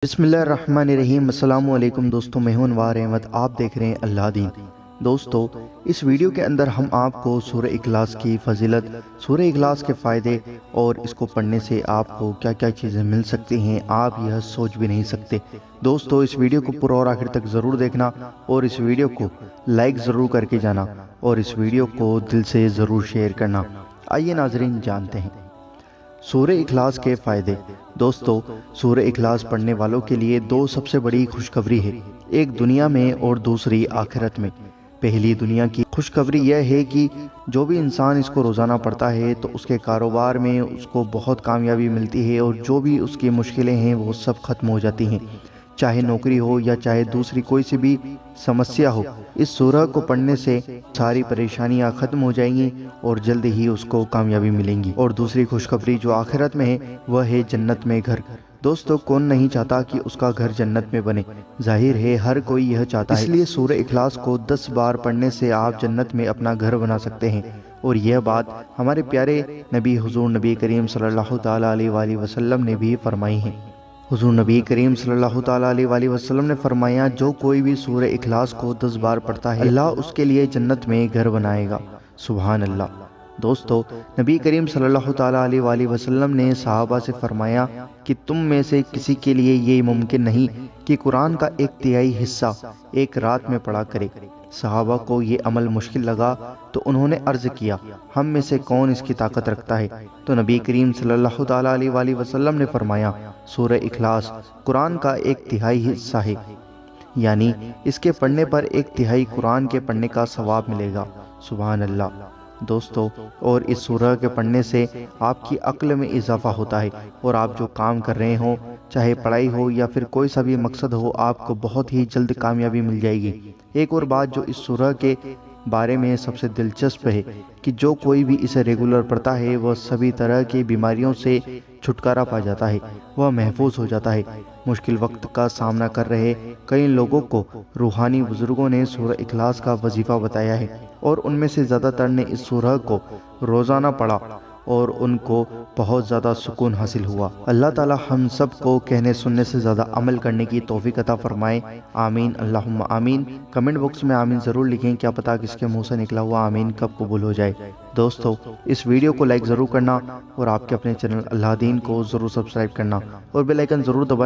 بسم اللہ الرحمن الرحیم۔ السلام علیکم دوستوں، میں ہوں انوار احمد، آپ دیکھ رہے ہیں اللہ دین۔ دوستو، اس ویڈیو کے اندر ہم آپ کو سورہ اخلاص کی فضیلت، سورہ اخلاص کے فائدے اور اس کو پڑھنے سے آپ کو کیا کیا چیزیں مل سکتی ہیں، آپ یہ سوچ بھی نہیں سکتے۔ دوستو، اس ویڈیو کو پورا اور آخر تک ضرور دیکھنا اور اس ویڈیو کو لائک ضرور کر کے جانا اور اس ویڈیو کو دل سے ضرور شیئر کرنا۔ آئیے ناظرین، جانتے ہیں سورہ اخلاص کے فائدے۔ دوستو، سورہ اخلاص پڑھنے والوں کے لیے دو سب سے بڑی خوشخبری ہے، ایک دنیا میں اور دوسری آخرت میں۔ پہلی دنیا کی خوشخبری یہ ہے کہ جو بھی انسان اس کو روزانہ پڑھتا ہے تو اس کے کاروبار میں اس کو بہت کامیابی ملتی ہے اور جو بھی اس کی مشکلیں ہیں وہ سب ختم ہو جاتی ہیں، چاہے نوکری ہو یا چاہے دوسری کوئی سی بھی سمسیا ہو۔ اس سورہ کو پڑھنے سے ساری پریشانیاں ختم ہو جائیں گی اور جلد ہی اس کو کامیابی ملیں گی۔ اور دوسری خوشخبری جو آخرت میں ہے وہ ہے جنت میں گھر۔ دوستو، کون نہیں چاہتا کہ اس کا گھر جنت میں بنے؟ ظاہر ہے ہر کوئی یہ چاہتا ہے، اس لیے سورہ اخلاص کو 10 بار پڑھنے سے آپ جنت میں اپنا گھر بنا سکتے ہیں۔ اور یہ بات ہمارے پیارے نبی حضور نبی کریم صلی اللہ تعالیٰ علیہ وآلہ وسلم نے بھی فرمائی ہیں۔ حضور نبی کریم صلی اللہ تعالیٰ علیہ وآلہ وسلم نے فرمایا، جو کوئی بھی سورہ اخلاص کو 10 بار پڑھتا ہے اللہ اس کے لیے جنت میں گھر بنائے گا۔ سبحان اللہ۔ دوستو، نبی کریم صلی اللہ تعالیٰ علیہ وآلہ وسلم نے صحابہ سے فرمایا کہ تم میں سے کسی کے لیے یہ ممکن نہیں کہ قرآن کا 1/3 حصہ ایک رات میں پڑھا کرے۔ صحابہ کو یہ عمل مشکل لگا تو انہوں نے عرض کیا، ہم میں سے کون اس کی طاقت رکھتا ہے؟ تو نبی کریم صلی اللہ تعالیٰ علیہ وآلہ وسلم نے فرمایا، سورہ اخلاص قرآن کا 1/3 حصہ ہے، یعنی اس کے پڑھنے پر 1/3 قرآن کے پڑھنے کا ثواب ملے گا۔ سبحان اللہ۔ دوستو، اور اس سورہ کے پڑھنے سے آپ کی عقل میں اضافہ ہوتا ہے اور آپ جو کام کر رہے ہوں، چاہے پڑھائی ہو یا پھر کوئی سا بھی مقصد ہو، آپ کو بہت ہی جلد کامیابی مل جائے گی۔ ایک اور بات جو اس سورہ کے بارے میں سب سے دلچسپ ہے کہ جو کوئی بھی اسے ریگولر پڑھتا ہے وہ سبھی طرح کی بیماریوں سے چھٹکارا پا جاتا ہے، وہ محفوظ ہو جاتا ہے۔ مشکل وقت کا سامنا کر رہے کئی لوگوں کو روحانی بزرگوں نے سورہ اخلاص کا وظیفہ بتایا ہے اور ان میں سے زیادہ تر نے اس سورہ کو روزانہ پڑھا اور ان کو بہت زیادہ سکون حاصل ہوا۔ اللہ تعالی ہم سب کو کہنے سننے سے زیادہ عمل کرنے کی توفیق عطا فرمائے، آمین اللہم آمین۔ کمنٹ باکس میں آمین ضرور لکھیں، کیا پتا کس کے منہ سے نکلا ہوا آمین کب قبول ہو جائے۔ دوستو، اس ویڈیو کو لائک ضرور کرنا اور آپ کے اپنے چینل اللہ دین کو ضرور سبسکرائب کرنا اور بیل آئیکن ضرور دبانا۔